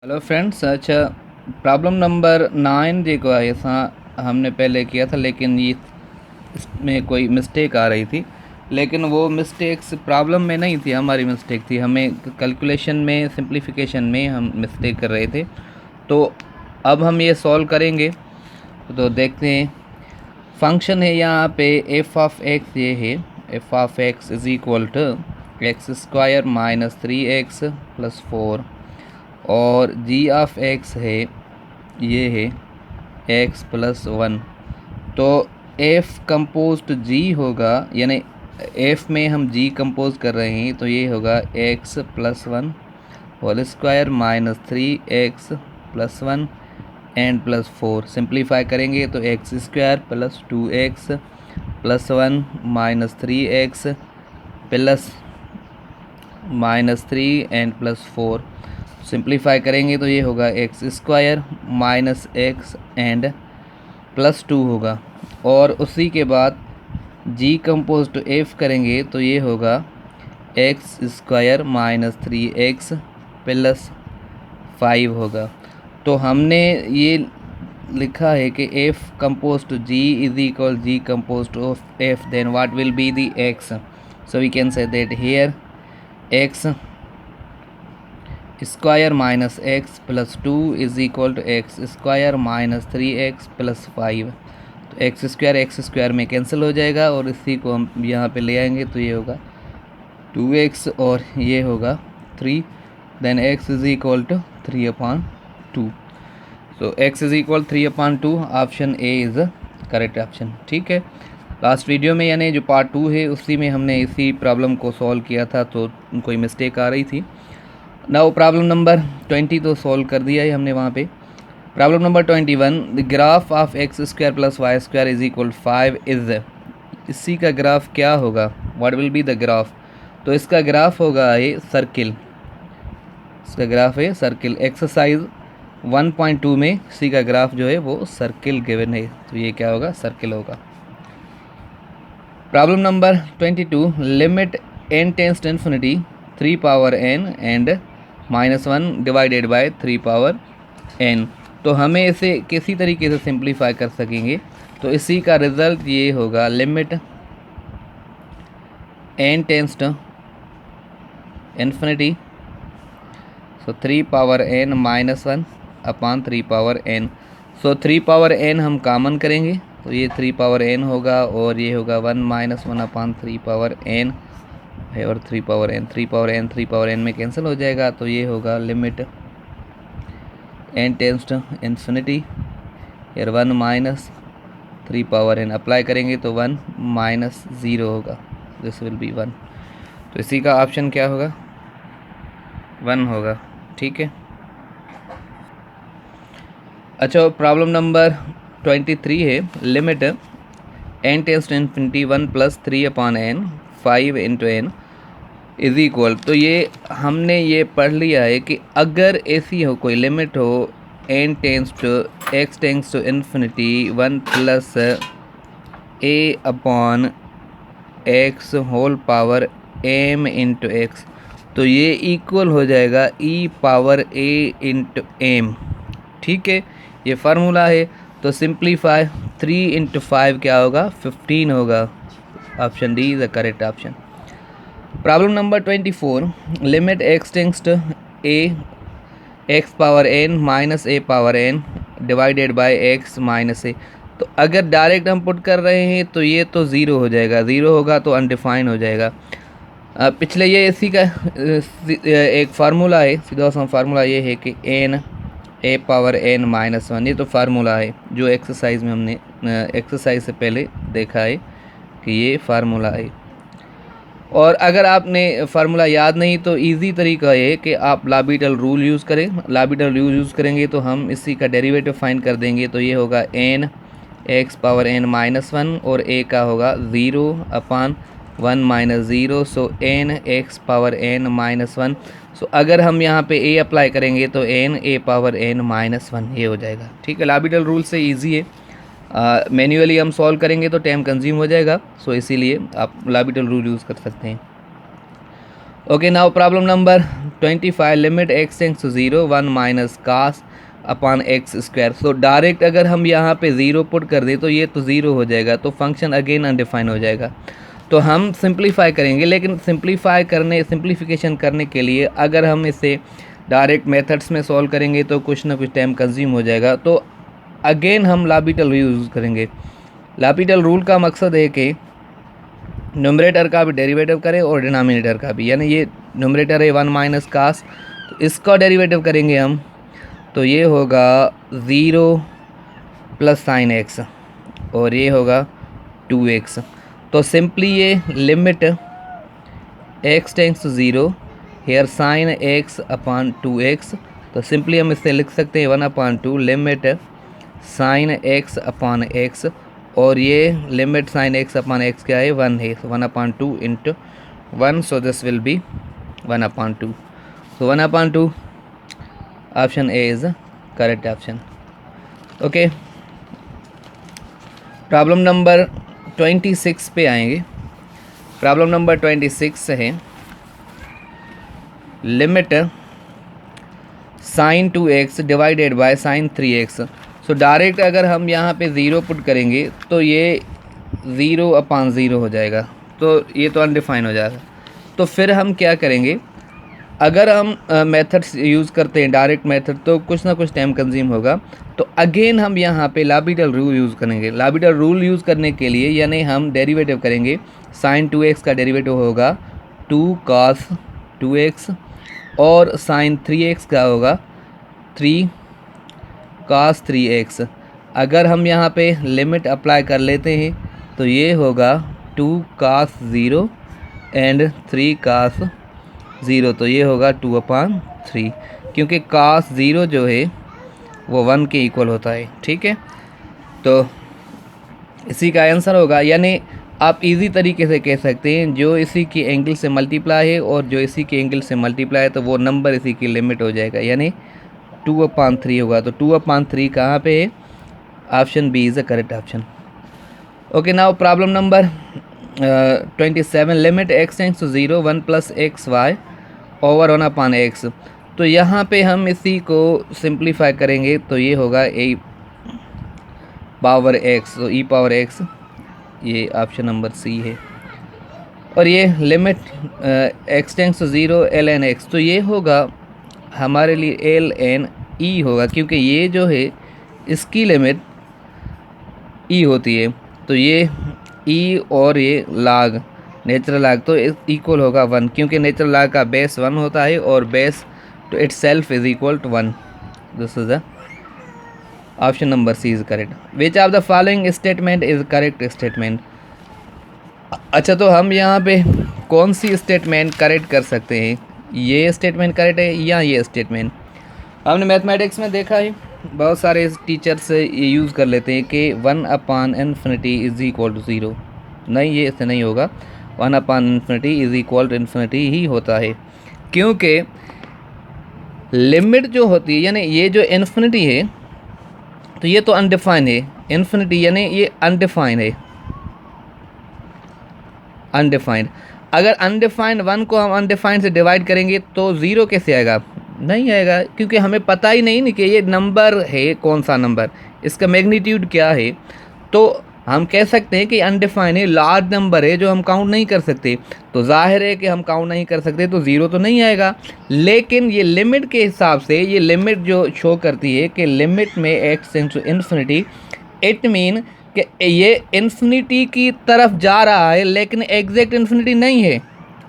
Hello friends. अच्छा, problem number 9 जेको आहे असां हमने पहले किया था, लेकिन ये इसमें कोई मिस्टेक आ रही थी। लेकिन वो मिस्टेक्स प्रॉब्लम में नहीं थी, हमारी मिस्टेक थी। हमें कैलकुलेशन में, सिंप्लीफिकेशन में हम मिस्टेक कर रहे थे। तो अब हम ये सॉल्व करेंगे। तो देखते हैं। फंक्शन है यहाँ पे एफ ऑफ एक्स, ये है f of x is equal to x square minus 3x plus 4, और जी ऑफ एक्स है, ये है एक्स प्लस 1। तो एफ कंपोज जी होगा, यानी एफ में हम जी कंपोज कर रहे हैं, तो ये होगा x plus 1 whole square minus 3x plus 1 and plus 4। Simplify करेंगे तो x square plus 2x plus 1 minus 3x plus minus 3 and plus 4। Simplify करेंगे तो ये होगा x square minus x and plus 2 होगा। और उसी के बाद जी कंपोज टू एफ करेंगे तो ये होगा x square minus 3x plus 5 होगा। तो हमने ये लिखा है कि f compose to g is equal g compose to of f, then what will be the x. So we can say that here x square minus x plus 2 is equal to x square minus 3x plus 5। तो x square में cancel हो जाएगा, और इसी को हम यहाँ पे ले आएंगे तो ये होगा 2x और ये होगा 3, then x is equal to 3/2। So x is equal 3/2, option A is correct option. ठीक है, लास्ट वीडियो में यानी जो पार्ट 2 है उसी में हमने इसी प्रॉब्लम को सॉल्व किया था, तो कोई मिस्टेक आ रही थी। नाउ प्रॉब्लम नंबर 20 तो सॉल्व कर दिया है हमने वहाँ पे। Problem number 21, the graph of x square plus y square is equal 5 is, इसी का ग्राफ क्या होगा, what will be the graph. तो इसका ग्राफ होगा ये सर्किल, इसका ग्राफ है सर्किल। एक्सरसाइज 1.2 में इसी का ग्राफ जो है वो सर्किल गिवन है, तो ये क्या होगा, सर्किल होगा। Problem number 22, limit n tends to infinity 3 power n and -1 divided by 3 power n। तो हमें इसे किसी तरीके से सिंप्लीफाई कर सकेंगे, तो इसी का रिज़ल्ट ये होगा limit n tends to infinity, so 3 power n -1 upon 3 power n। So 3 power n हम कॉमन करेंगे तो ये 3 पावर n होगा, और ये होगा 1 -1 अपॉन 3 पावर n है, और 3 पावर n में कैंसिल हो जाएगा, तो ये होगा limit n tends to infinity, यार 1 माइनस 3 पावर n अप्लाई करेंगे तो 1 माइनस 0 होगा, दिस विल बी 1। तो इसी का ऑप्शन क्या होगा, 1 होगा। ठीक है। अच्छा, प्रॉब्लम नंबर 23 है, limit n tends to infinity 1 plus 3/n 5 into n is equal. तो ये हमने ये पढ़ लिया है कि अगर ऐसी हो कोई लिमिट हो n tends to x tends to infinity 1 plus a upon x whole power m into x, तो ये इक्वल हो जाएगा e power a into m। ठीक है, ये फार्मूला है। तो सिंप्लीफाई 3 इंटू 5 क्या होगा, 15 होगा। Option D is the correct option. Problem number 24, limit x tends to a x power n minus a power n divided by x minus a। तो अगर डायरेक्ट हम पुट कर रहे हैं तो ये तो ज़ीरो हो जाएगा, ज़ीरो होगा तो अनडिफाइन हो जाएगा। पिछले ये इसी का एक फार्मूला है, सीधा सा फार्मूला ये है कि n a पावर n -1, ये तो फार्मूला है जो एक्सरसाइज में हमने एक्सरसाइज से पहले देखा है कि ये फार्मूला है। और अगर आपने फार्मूला याद नहीं तो इजी तरीका है कि आप लाबिटल रूल यूज़ करें। लाबिटल रूल यूज़ करेंगे तो हम इसी का डेरिवेटिव फाइंड कर देंगे, तो ये होगा n x पावर n -1 और a का होगा 0 अपॉन 1 माइनस 0, सो n x पावर n -1। सो अगर हम यहाँ पे a अप्लाई करेंगे तो n a पावर n -1 ये हो जाएगा। ठीक है, लाबिटल रूल से इजी है। मैन्युअली हम सॉल्व करेंगे तो टाइम कंज्यूम हो जाएगा, सो इसीलिए आप लाबिटल रूल यूज़ कर सकते हैं। Okay, now problem number 25, limit x tends to 0 1 minus cos upon x square. So direct अगर हम यहाँ पे 0 पुट कर दें तो ये तो 0 हो जाएगा, तो फंक्शन अगेन अनडिफाइन हो जाएगा। तो हम सिंप्लीफाई करेंगे, लेकिन सिंप्लीफिकेशन करने के लिए अगर हम इसे डायरेक्ट मेथड्स में सॉल्व करेंगे तो कुछ ना कुछ टाइम कंज्यूम हो जाएगा। तो अगेन हम लापिटल रूल यूज़ करेंगे। लापिटल रूल का मकसद है कि न्यूमरेटर का भी डेरिवेटिव करें और डिनोमिनेटर का भी, यानी ये न्यूमरेटर है 1 माइनस कास, तो इसका डेरिवेटिव करेंगे हम, तो ये होगा 0 प्लस साइन एक्स और ये होगा 2x। तो सिंपली ये limit x tends to 0 here sine x upon 2x, तो सिंपली हम इससे लिख सकते हैं 1/2 limit sine x upon x, और ये limit sine x upon x क्या है, 1 है, 1/2 into 1, so this will be 1/2। सो 1/2 option A is correct option. Okay, problem number 26 पे आएंगे। प्रॉब्लम नंबर 26 है limit sine 2x divided by sine 3x। So direct अगर हम यहाँ पे 0 पुट करेंगे तो ये 0/0 हो जाएगा, तो ये तो अनडिफाइन हो जाएगा। तो फिर हम क्या करेंगे, अगर हम मेथड्स यूज़ करते हैं डायरेक्ट मेथड तो कुछ ना कुछ टाइम कंज्यूम होगा। तो अगेन हम यहाँ पे लापिटल रूल यूज़ करेंगे। लापिटल रूल यूज़ करने के लिए यानी हम डेरिवेटिव करेंगे, साइन 2x का डेरिवेटिव होगा 2 cos 2x और साइन 3x का होगा 3 cos 3x। अगर हम यहाँ पे लिमिट अप्लाई कर लेते हैं तो ये होगा 2 cos 0 एंड 3 cos 0, तो ये होगा 2/3, क्योंकि cos 0 जो है वो 1 के इक्वल होता है। ठीक है, तो इसी का आंसर होगा, यानी आप इजी तरीके से कह सकते हैं जो इसी की एंगल से मल्टीप्लाई है और जो इसी के एंगल से मल्टीप्लाई है तो वो नंबर इसी की लिमिट हो जाएगा, यानी 2/3 होगा। तो 2/3 कहाँ पे है, option B is a correct option. Okay, now problem number 27, limit x tends to 0 1 plus x y over 1/x। तो यहाँ पे हम इसी को सिंप्लीफाई करेंगे तो ये होगा e पावर x, तो e पावर x, ये ऑप्शन नंबर सी है। और ये limit x tends to 0 ln x, तो ये होगा हमारे लिए ln e होगा, क्योंकि ये जो है इसकी लिमिट e होती है, तो ये e और ये लाग नेचुरल लाग तो इक्वल होगा 1, क्योंकि नेचुरल लाग का बेस 1 होता है और base to itself is equal to 1। This is the option number C is correct. Which of the following statement is correct statement. अच्छा, तो हम यहाँ पे कौन सी स्टेटमेंट करेक्ट कर सकते हैं, ये स्टेटमेंट करेक्ट है या ये स्टेटमेंट। हमने मैथमेटिक्स में देखा है बहुत सारे टीचर्स ये यूज़ कर लेते हैं कि 1/∞ इज़ इक्वल टू 0। नहीं, ये इससे नहीं होगा, 1/∞ इज़ इक्वल टू इन्फिनिटी ही होता है, क्योंकि लिमिट जो होती है यानी ये जो इन्फिनिटी है तो ये तो अनडिफाइन है, इन्फिनिटी यानी ये अनडिफाइन है, अनडिफाइंड। अगर अनडिफाइंड 1 को हम अनडिफाइंड से डिवाइड करेंगे तो 0 कैसे आएगा, नहीं आएगा, क्योंकि हमें पता ही नहीं कि ये नंबर है कौन सा नंबर, इसका मैग्नीट्यूड क्या है। तो हम कह सकते हैं कि अनडिफाइंड है, लार्ज नंबर है जो हम काउंट नहीं कर सकते, तो जाहिर है कि हम काउंट नहीं कर सकते तो 0 तो नहीं आएगा। लेकिन ये लिमिट के हिसाब से, ये लिमिट जो शो करती है कि लिमिट में x tends to infinity, it mean कि ये इन्फिनिटी की तरफ जा रहा है, लेकिन एग्जैक्ट इन्फिनिटी नहीं है।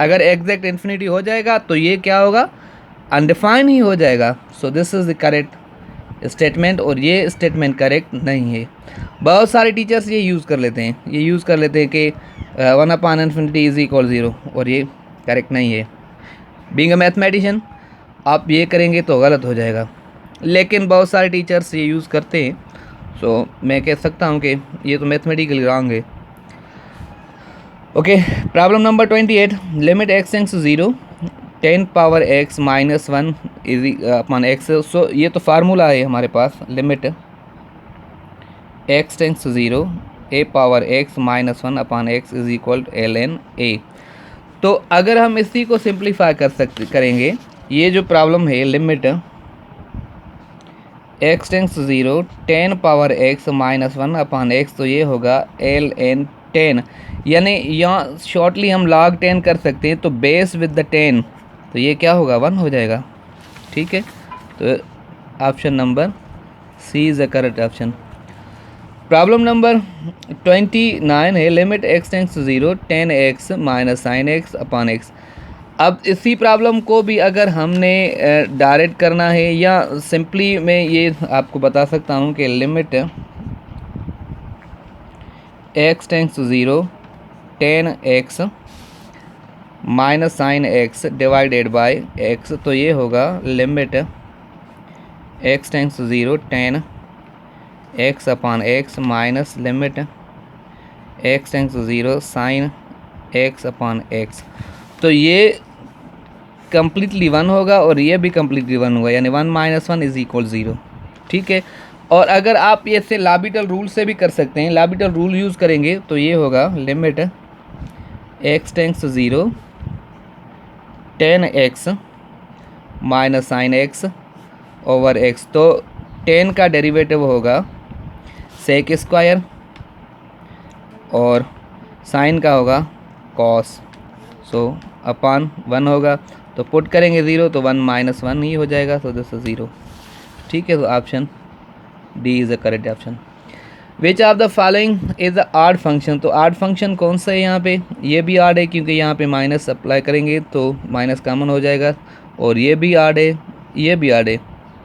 अगर एग्जैक्ट इन्फिनिटी हो जाएगा तो ये क्या होगा, अनडिफाइन ही हो जाएगा। So this is the correct statement, और ये स्टेटमेंट करेक्ट नहीं है। बहुत सारे टीचर्स ये यूज़ कर लेते हैं, कि 1/∞ इज इक्वल 0, और ये करेक्ट नहीं है। बीइंग अ मैथमेटिशियन आप ये करेंगे तो गलत हो जाएगा, लेकिन बहुत सारे टीचर्स ये यूज़ करते हैं, सो मैं कह सकता हूँ कि ये तो मैथमेटिकली रॉन्ग है। Okay, problem number 28, limit x tends to 0 10 power x minus 1 is upon x। So ये तो फार्मूला है हमारे पास, limit x tends to 0 a power x minus 1 upon x is equal to ln a। तो अगर हम इसी को सिंप्लीफाई करेंगे, ये जो प्रॉब्लम है limit x tends to 0 10 power x minus 1 upon x, तो ये होगा ln 10, यानी यहाँ शॉर्टली हम log 10 कर सकते हैं, तो बेस विद द 10, तो ये क्या होगा 1 हो जाएगा। ठीक है, तो option number C is the correct option. Problem number 29 है limit x tends to 0 10x minus sine x upon x। अब इसी प्रॉब्लम को भी अगर हमने डायरेक्ट करना है या सिंपली मैं ये आपको बता सकता हूँ कि limit x tends to 0 10x minus sine x divided by x, तो ये होगा limit x tends to 0 10x upon x minus limit x tends to 0 sine x upon x। तो ये कम्प्लीटली 1 होगा और ये भी कम्प्लीटली 1 होगा, यानी 1 माइनस 1 इज इक्वल 0। ठीक है, और अगर आप ये से लाबिटल रूल से भी कर सकते हैं, लाबिटल रूल यूज़ करेंगे तो ये होगा limit x tends to 0 10x minus sine x over x, तो 10 का डेरिवेटिव होगा सेक स्क्वायर और साइन का होगा कॉस, सो अपॉन 1 होगा, तो पुट करेंगे 0 तो 1 माइनस 1 ही हो जाएगा, तो दिस इज 0। ठीक है, तो option D is the correct option. Which of the following is the odd function, तो ऑड फंक्शन कौन सा है यहाँ पे, ये भी ऑड है क्योंकि यहाँ पे माइनस अप्लाई करेंगे तो माइनस कॉमन हो जाएगा, और ये भी ऑड है, ये भी ऑड है,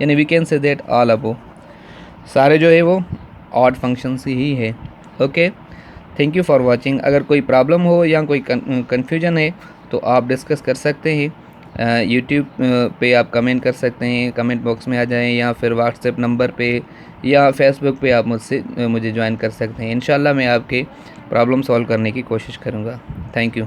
यानी we can say that all above सारे जो है वो ऑड फंक्शंस ही है। Okay, thank you for watching. अगर कोई प्रॉब्लम हो या कोई कन्फ्यूजन है तो आप डिस्कस कर सकते हैं, यूट्यूब पे आप कमेंट कर सकते हैं, कमेंट बॉक्स में आ जाएं, या फिर व्हाट्सएप नंबर पे या फेसबुक पे आप मुझे ज्वाइन कर सकते हैं। इंशाल्लाह मैं आपके प्रॉब्लम सॉल्व करने की कोशिश करूँगा। Thank you.